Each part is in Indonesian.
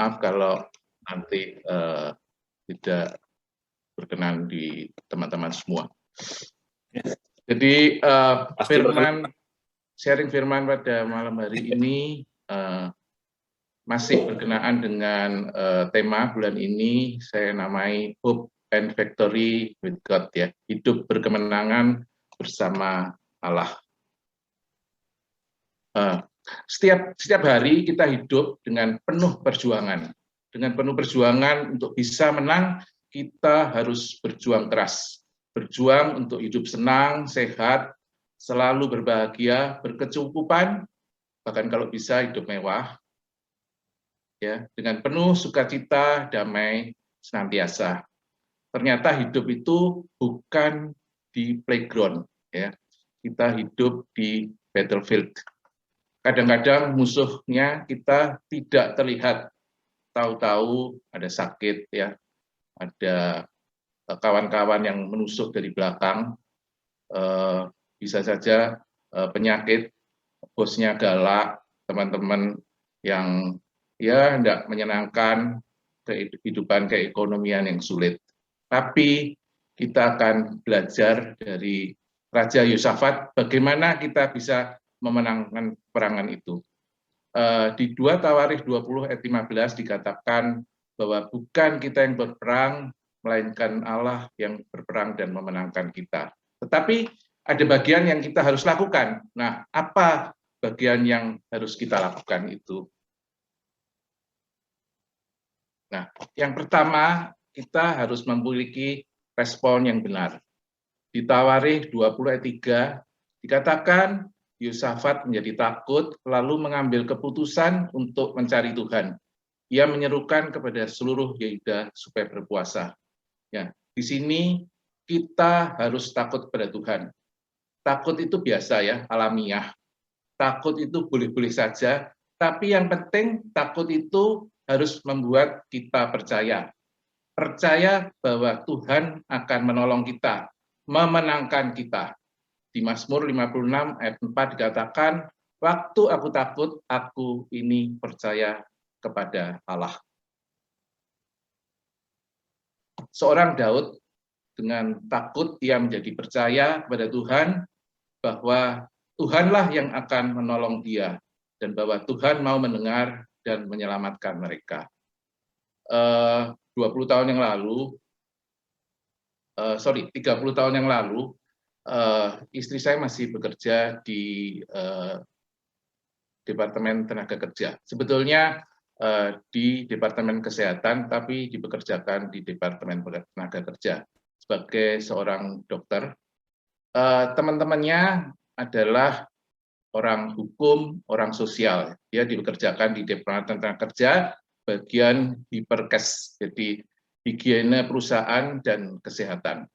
maaf kalau nanti tidak berkenan di teman-teman semua. Jadi sharing firman pada malam hari ini masih berkenaan dengan tema bulan ini saya namai Hope and Victory with God, ya, hidup berkemenangan bersama Allah. Setiap hari kita hidup dengan penuh perjuangan. Dengan penuh perjuangan untuk bisa menang, kita harus berjuang keras. Berjuang untuk hidup senang, sehat, selalu berbahagia, berkecukupan, bahkan kalau bisa hidup mewah, ya, dengan penuh sukacita, damai, senantiasa. Ternyata hidup itu bukan di playground, ya. Kita hidup di battlefield. Kadang-kadang musuhnya kita tidak terlihat, tahu-tahu ada sakit, ya, ada kawan-kawan yang menusuk dari belakang, bisa saja penyakit, bosnya galak, teman-teman yang ya tidak menyenangkan, kehidupan keekonomian yang sulit. Tapi kita akan belajar dari Raja Yosafat bagaimana kita bisa memenangkan perangan itu. Di 2 Tawarikh 20 ayat 15 dikatakan bahwa bukan kita yang berperang, melainkan Allah yang berperang dan memenangkan kita. Tetapi ada bagian yang kita harus lakukan. Nah, apa bagian yang harus kita lakukan itu? Nah, yang pertama, kita harus memiliki respon yang benar. Di Tawarikh 20 ayat 3 dikatakan Yosafat menjadi takut lalu mengambil keputusan untuk mencari Tuhan. Ia menyerukan kepada seluruh Yehuda supaya berpuasa. Ya, di sini kita harus takut pada Tuhan. Takut itu biasa, ya, alamiah. Takut itu boleh-boleh saja, tapi yang penting takut itu harus membuat kita percaya. Percaya bahwa Tuhan akan menolong kita, memenangkan kita. Di Mazmur 56 ayat 4 dikatakan, waktu aku takut, aku ini percaya kepada Allah. Seorang Daud dengan takut ia menjadi percaya kepada Tuhan bahwa Tuhanlah yang akan menolong dia dan bahwa Tuhan mau mendengar dan menyelamatkan mereka. 30 tahun yang lalu, 30 tahun yang lalu, istri saya masih bekerja di Departemen Tenaga Kerja. Sebetulnya di Departemen Kesehatan, tapi dipekerjakan di Departemen Tenaga Kerja sebagai seorang dokter. Teman-temannya adalah orang hukum, orang sosial. Dia dipekerjakan di Departemen Tenaga Kerja, bagian hiperkes, jadi higiene perusahaan dan kesehatan.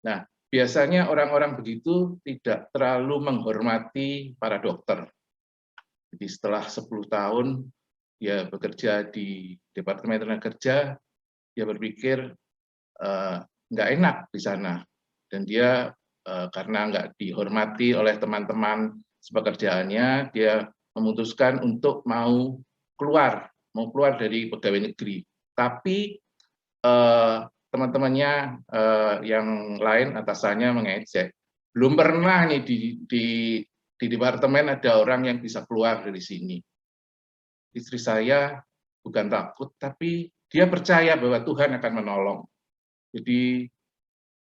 Nah, biasanya orang-orang begitu tidak terlalu menghormati para dokter. Jadi setelah 10 tahun dia bekerja di Departemen Tenaga Kerja, dia berpikir nggak enak di sana. Dan dia karena nggak dihormati oleh teman-teman sepekerjaannya, dia memutuskan untuk mau keluar dari pegawai negeri. Tapi teman-temannya yang lain atasannya mengejek. Belum pernah nih di departemen ada orang yang bisa keluar dari sini. Istri saya bukan takut, tapi dia percaya bahwa Tuhan akan menolong. Jadi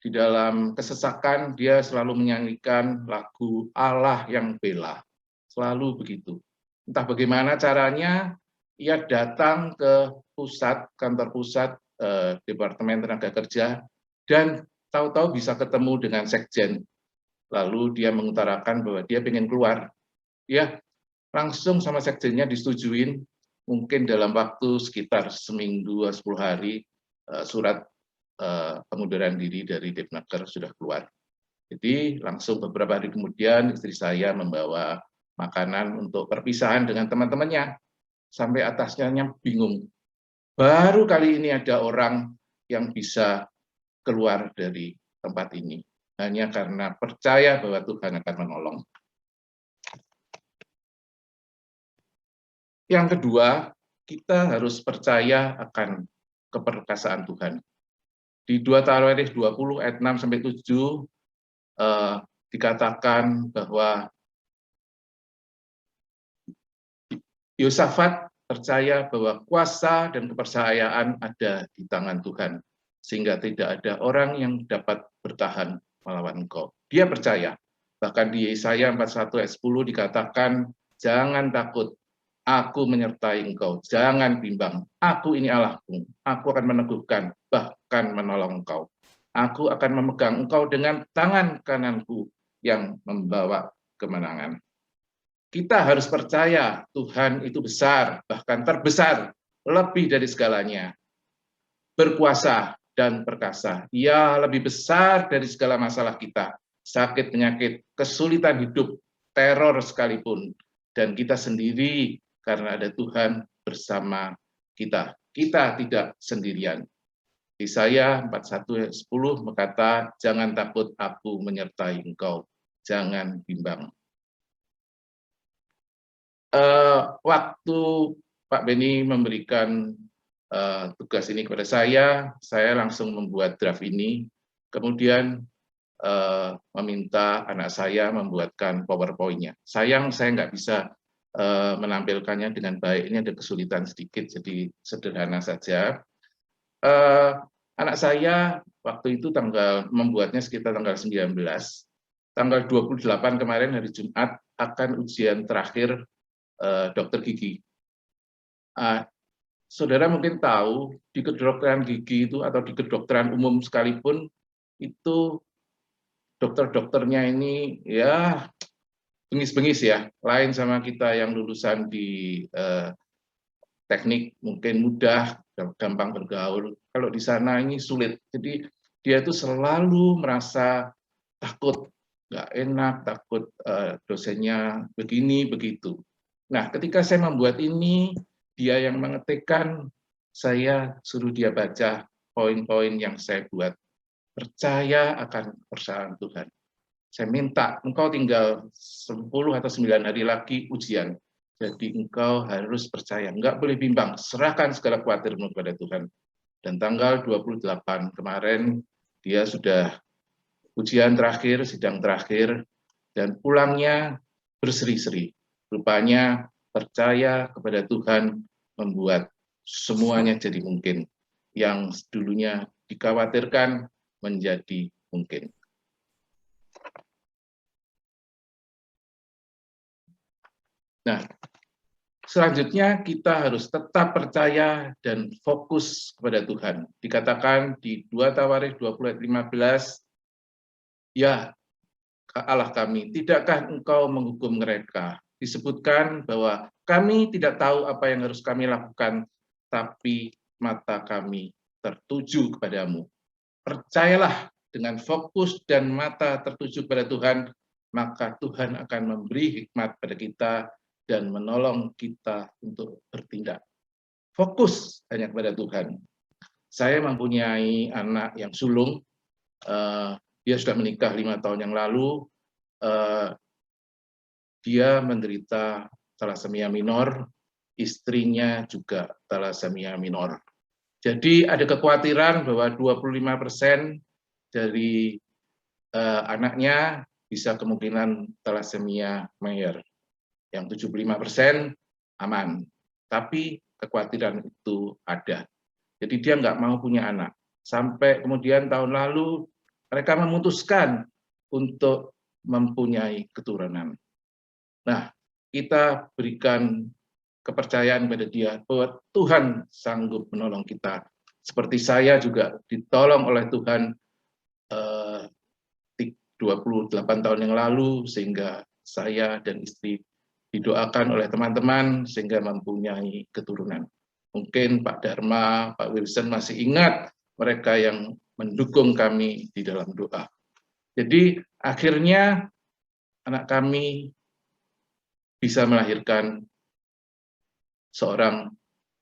di dalam kesesakan dia selalu menyanyikan lagu Allah yang bela. Selalu begitu. Entah bagaimana caranya, ia datang ke kantor pusat Departemen Tenaga Kerja, dan tahu-tahu bisa ketemu dengan sekjen. Lalu dia mengutarakan bahwa dia ingin keluar. Ya, langsung sama sekjennya disetujuin, mungkin dalam waktu sekitar seminggu 10 hari, surat pengunduran diri dari Depnaker sudah keluar. Jadi langsung beberapa hari kemudian istri saya membawa makanan untuk perpisahan dengan teman-temannya. Sampai atasnya bingung. Baru kali ini ada orang yang bisa keluar dari tempat ini. Hanya karena percaya bahwa Tuhan akan menolong. Yang kedua, kita harus percaya akan keperkasaan Tuhan. Di 2 Tawarikh 20 ayat 6 sampai 7 dikatakan bahwa Yosafat percaya bahwa kuasa dan kepercayaan ada di tangan Tuhan, sehingga tidak ada orang yang dapat bertahan melawan engkau. Dia percaya. Bahkan di Yesaya 41 ayat 10 dikatakan, jangan takut, aku menyertai engkau, jangan bimbang, aku ini Allahmu, aku akan meneguhkan, bahkan menolong engkau. Aku akan memegang engkau dengan tangan kananku yang membawa kemenangan. Kita harus percaya Tuhan itu besar, bahkan terbesar, lebih dari segalanya. Berkuasa dan perkasa. Ia lebih besar dari segala masalah kita. Sakit, penyakit, kesulitan hidup, teror sekalipun. Dan kita sendiri karena ada Tuhan bersama kita. Kita tidak sendirian. Yesaya 41:10 berkata, jangan takut, aku menyertai engkau. Jangan bimbang. Waktu Pak Beni memberikan tugas ini kepada saya langsung membuat draft ini, kemudian meminta anak saya membuatkan PowerPoint-nya. Sayang saya nggak bisa menampilkannya dengan baik, ini ada kesulitan sedikit, jadi sederhana saja. Anak saya waktu itu membuatnya sekitar tanggal 19, tanggal 28 kemarin hari Jumat akan ujian terakhir dokter gigi. Saudara mungkin tahu di kedokteran gigi itu atau di kedokteran umum sekalipun itu dokter-dokternya ini ya bengis-bengis ya, lain sama kita yang lulusan di teknik mungkin mudah, gampang bergaul. Kalau di sana ini sulit. Jadi dia itu selalu merasa takut, nggak enak, takut dosennya begini begitu. Nah, ketika saya membuat ini, dia yang mengetikkan, saya suruh dia baca poin-poin yang saya buat. Percaya akan kepercayaan Tuhan. Saya minta, engkau tinggal 10 atau 9 hari lagi ujian. Jadi engkau harus percaya, enggak boleh bimbang, serahkan segala khawatirmu kepada Tuhan. Dan tanggal 28 kemarin, dia sudah ujian terakhir, sidang terakhir, dan pulangnya berseri-seri. Rupanya percaya kepada Tuhan membuat semuanya jadi mungkin. Yang dulunya dikhawatirkan menjadi mungkin. Nah, selanjutnya kita harus tetap percaya dan fokus kepada Tuhan. Dikatakan di 2 Tawarikh 20 ayat 15, ya Allah kami, tidakkah engkau menghukum mereka? Disebutkan bahwa kami tidak tahu apa yang harus kami lakukan, tapi mata kami tertuju kepadamu. Percayalah dengan fokus dan mata tertuju kepada Tuhan, maka Tuhan akan memberi hikmat pada kita dan menolong kita untuk bertindak. Fokus hanya kepada Tuhan. Saya mempunyai anak yang sulung, dia sudah menikah 5 tahun yang lalu, dia menderita thalassemia minor, istrinya juga thalassemia minor. Jadi ada kekhawatiran bahwa 25% dari anaknya bisa kemungkinan thalassemia mayor. Yang 75% aman. Tapi kekhawatiran itu ada. Jadi dia nggak mau punya anak. Sampai kemudian tahun lalu mereka memutuskan untuk mempunyai keturunan. Nah, kita berikan kepercayaan pada dia bahwa Tuhan sanggup menolong kita. Seperti saya juga ditolong oleh Tuhan 28 tahun yang lalu, sehingga saya dan istri didoakan oleh teman-teman sehingga mempunyai keturunan. Mungkin Pak Dharma, Pak Wilson masih ingat mereka yang mendukung kami di dalam doa. Jadi akhirnya anak kami bisa melahirkan seorang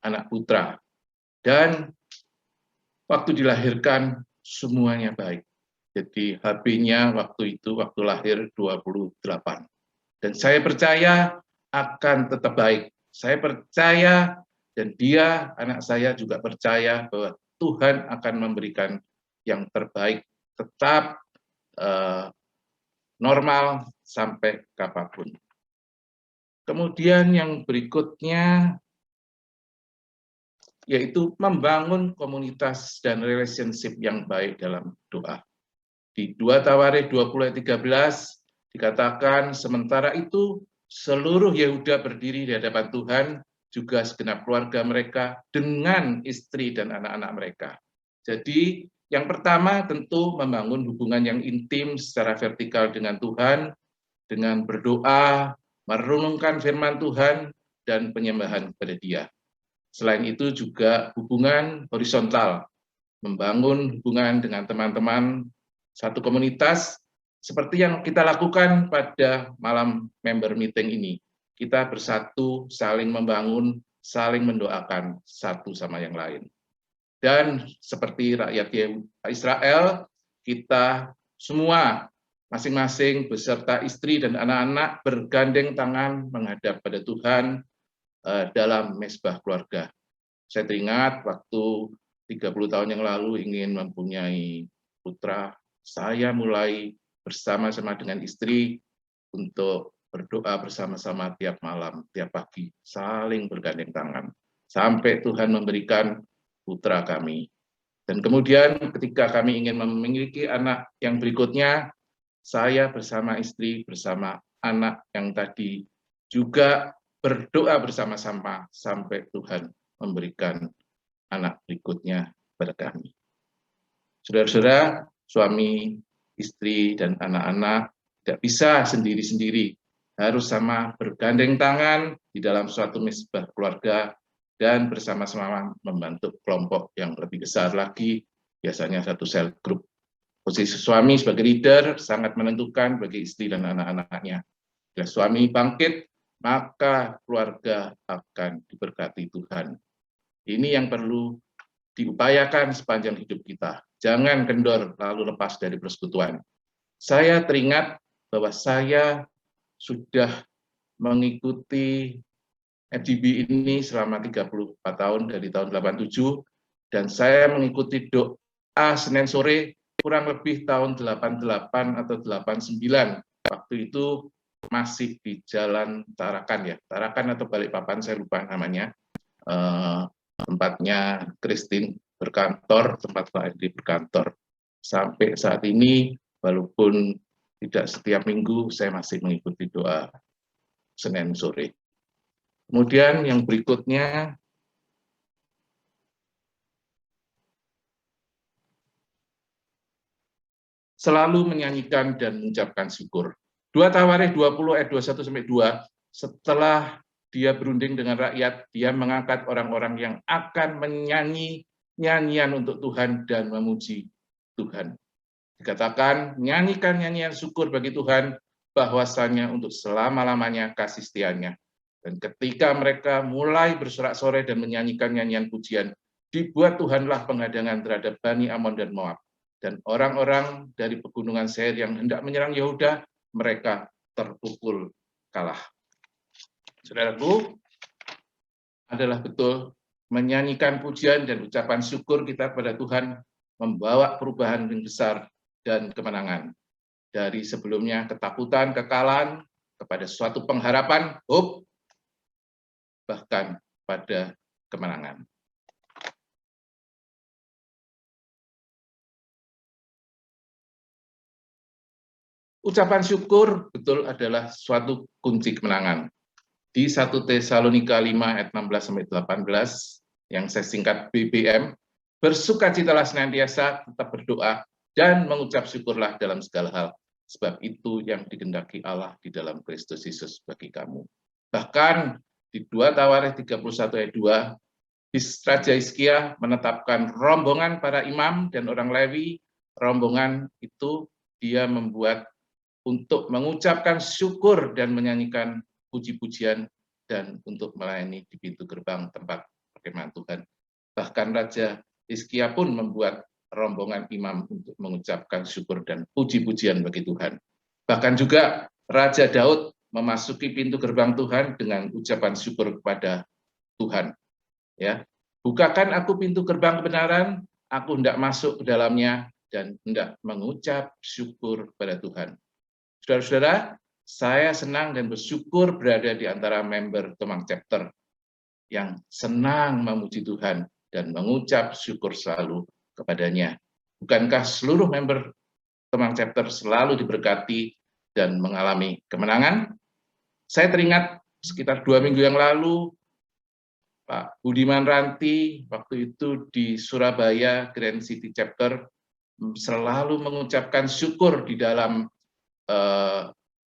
anak putra. Dan waktu dilahirkan semuanya baik. Jadi HB-nya waktu itu, waktu lahir 28. Dan saya percaya akan tetap baik. Saya percaya Dan dia, anak saya, juga percaya bahwa Tuhan akan memberikan yang terbaik, tetap normal sampai kapanpun. Kemudian yang berikutnya yaitu membangun komunitas dan relationship yang baik dalam doa. Di 2 Tawarikh 20 ayat 13 dikatakan, sementara itu seluruh Yehuda berdiri di hadapan Tuhan, juga segenap keluarga mereka dengan istri dan anak-anak mereka. Jadi yang pertama tentu membangun hubungan yang intim secara vertikal dengan Tuhan, dengan berdoa, merenungkan firman Tuhan, dan penyembahan kepada Dia. Selain itu juga hubungan horizontal, membangun hubungan dengan teman-teman satu komunitas, seperti yang kita lakukan pada malam member meeting ini. Kita bersatu, saling membangun, saling mendoakan satu sama yang lain. Dan seperti rakyat Israel, kita semua masing-masing beserta istri dan anak-anak bergandeng tangan menghadap pada Tuhan dalam mezbah keluarga. Saya teringat waktu 30 tahun yang lalu ingin mempunyai putra, saya mulai bersama-sama dengan istri untuk berdoa bersama-sama tiap malam, tiap pagi, saling bergandeng tangan, sampai Tuhan memberikan putra kami. Dan kemudian ketika kami ingin memiliki anak yang berikutnya, saya bersama istri, bersama anak yang tadi juga berdoa bersama-sama sampai Tuhan memberikan anak berikutnya pada kami. Saudara-saudara, suami, istri, dan anak-anak tidak bisa sendiri-sendiri, harus sama bergandeng tangan di dalam suatu mezbah keluarga dan bersama-sama membentuk kelompok yang lebih besar lagi, biasanya satu sel grup. Posisi suami sebagai leader sangat menentukan bagi istri dan anak-anaknya. Jika suami bangkit, maka keluarga akan diberkati Tuhan. Ini yang perlu diupayakan sepanjang hidup kita. Jangan kendor lalu lepas dari persekutuan. Saya teringat bahwa saya sudah mengikuti FDB ini selama 34 tahun dari tahun 87, dan saya mengikuti doa Senin sore kurang lebih tahun 88 atau 89. Waktu itu masih di Jalan Tarakan ya, Tarakan atau Balikpapan, saya lupa namanya. Tempatnya Christine berkantor, tempat Pak Edi berkantor. Sampai saat ini, walaupun tidak setiap minggu, saya masih mengikuti doa Senin sore. Kemudian yang berikutnya, selalu menyanyikan dan mengucapkan syukur. 2 Tawarikh 20 ayat 21-2, setelah dia berunding dengan rakyat, dia mengangkat orang-orang yang akan menyanyi nyanyian untuk Tuhan dan memuji Tuhan. Dikatakan, nyanyikan nyanyian syukur bagi Tuhan, bahwasanya untuk selama-lamanya kasih setianya. Dan ketika mereka mulai bersorak-sorai dan menyanyikan nyanyian pujian, dibuat Tuhanlah penghadangan terhadap Bani Amon dan Moab. Dan orang-orang dari pegunungan Seir yang hendak menyerang Yehuda, mereka terpukul kalah. Saudaraku, adalah betul menyanyikan pujian dan ucapan syukur kita kepada Tuhan membawa perubahan yang besar dan kemenangan. Dari sebelumnya ketakutan, kekalahan, kepada suatu pengharapan, hope, bahkan pada kemenangan. Ucapan syukur betul adalah suatu kunci kemenangan. Di 1 Tesalonika 5 ayat 16-18, yang saya singkat BBM, bersukacitalah senantiasa, tetap berdoa, dan mengucap syukurlah dalam segala hal, sebab itu yang dikehendaki Allah di dalam Kristus Yesus bagi kamu. Bahkan di 2 Tawarikh 31 ayat 2, Raja Hizkia menetapkan rombongan para imam dan orang Lewi. Rombongan itu dia membuat untuk mengucapkan syukur dan menyanyikan puji-pujian dan untuk melayani di pintu gerbang tempat perkemahan Tuhan. Bahkan Raja Hizkia pun membuat rombongan imam untuk mengucapkan syukur dan puji-pujian bagi Tuhan. Bahkan juga Raja Daud memasuki pintu gerbang Tuhan dengan ucapan syukur kepada Tuhan. Ya, bukakan aku pintu gerbang kebenaran, aku hendak masuk ke dalamnya dan hendak mengucap syukur kepada Tuhan. Saudara-saudara, saya senang dan bersyukur berada di antara member Tomang Chapter yang senang memuji Tuhan dan mengucap syukur selalu kepadanya. Bukankah seluruh member Tomang Chapter selalu diberkati dan mengalami kemenangan? Saya teringat sekitar 2 minggu yang lalu, Pak Budiman Ranti waktu itu di Surabaya Grand City Chapter selalu mengucapkan syukur di dalam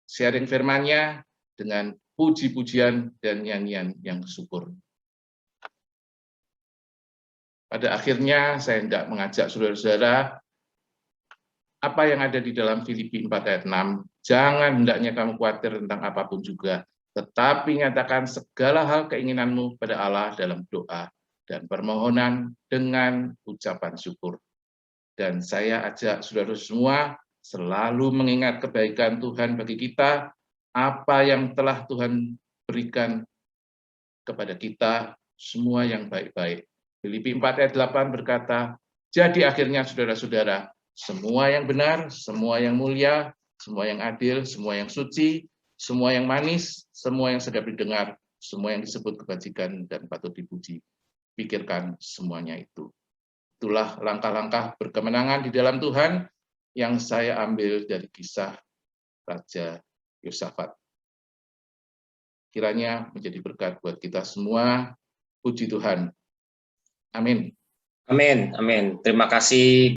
sharing firman-Nya dengan puji-pujian dan nyanyian yang syukur. Pada akhirnya saya hendak mengajak saudara-saudara, apa yang ada di dalam Filipi 4 ayat 6, jangan hendaknya kamu khawatir tentang apapun juga, tetapi nyatakan segala hal keinginanmu pada Allah dalam doa dan permohonan dengan ucapan syukur. Dan saya ajak saudara semua selalu mengingat kebaikan Tuhan bagi kita, apa yang telah Tuhan berikan kepada kita, semua yang baik-baik. Filipi 4 ayat 8 berkata, jadi akhirnya saudara-saudara, semua yang benar, semua yang mulia, semua yang adil, semua yang suci, semua yang manis, semua yang sedap didengar, semua yang disebut kebajikan dan patut dipuji. Pikirkan semuanya itu. Itulah langkah-langkah berkemenangan di dalam Tuhan yang saya ambil dari kisah Raja Yosafat. Kiranya menjadi berkat buat kita semua. Puji Tuhan. Amin. Amin. Amin. Terima kasih.